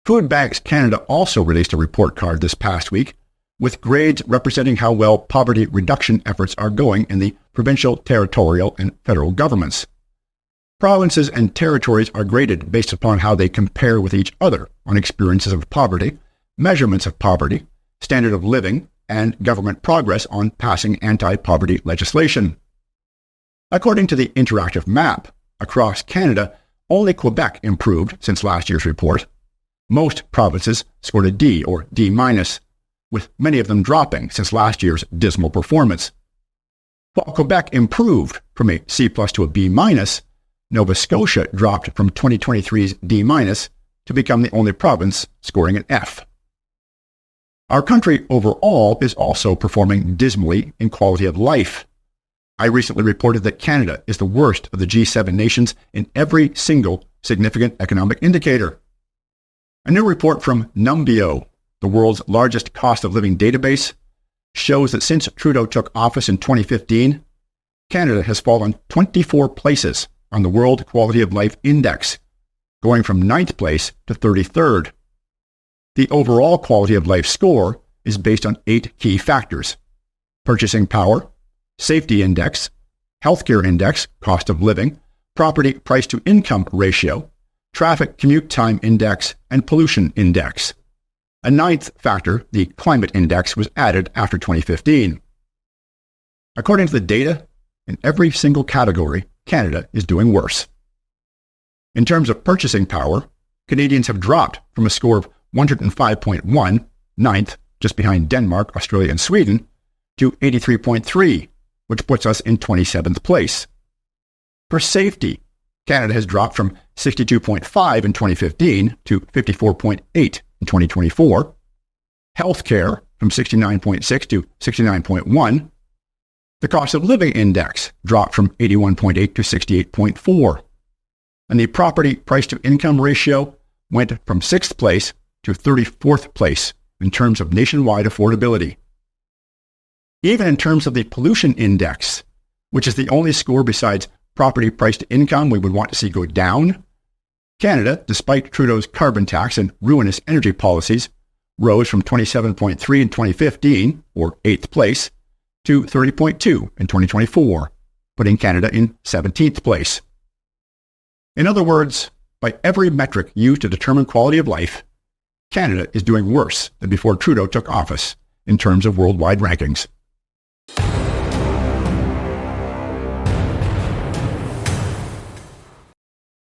Food Banks Canada also released a report card this past week with grades representing how well poverty reduction efforts are going in the provincial, territorial, and federal governments. Provinces and territories are graded based upon how they compare with each other on experiences of poverty, measurements of poverty, standard of living, and government progress on passing anti-poverty legislation. According to the interactive map, across Canada, only Quebec improved since last year's report. Most provinces scored a D or D-, with many of them dropping since last year's dismal performance. While Quebec improved from a C+ to a B-, Nova Scotia dropped from 2023's D- to become the only province scoring an F. Our country overall is also performing dismally in quality of life. I recently reported that Canada is the worst of the G7 nations in every single significant economic indicator. A new report from Numbeo, the world's largest cost of living database, shows that since Trudeau took office in 2015, Canada has fallen 24 places on the World Quality of Life Index, going from 9th place to 33rd. The overall quality of life score is based on 8 key factors: purchasing power, safety index, healthcare index, cost of living, property price-to-income ratio, traffic commute time index, and pollution index. A 9th factor, the climate index, was added after 2015. According to the data, in every single category, Canada is doing worse. In terms of purchasing power, Canadians have dropped from a score of 105.1, 9th, just behind Denmark, Australia, and Sweden, to 83.3, which puts us in 27th place. For safety, Canada has dropped from 62.5 in 2015 to 54.8 in 2024. Healthcare from 69.6 to 69.1. The cost of living index dropped from 81.8 to 68.4. And the property price-to-income ratio went from 6th place to 34th place in terms of nationwide affordability. Even in terms of the pollution index, which is the only score besides property price-to-income we would want to see go down, Canada, despite Trudeau's carbon tax and ruinous energy policies, rose from 27.3 in 2015, or 8th place, to 30.2 in 2024, putting Canada in 17th place. In other words, by every metric used to determine quality of life, Canada is doing worse than before Trudeau took office in terms of worldwide rankings.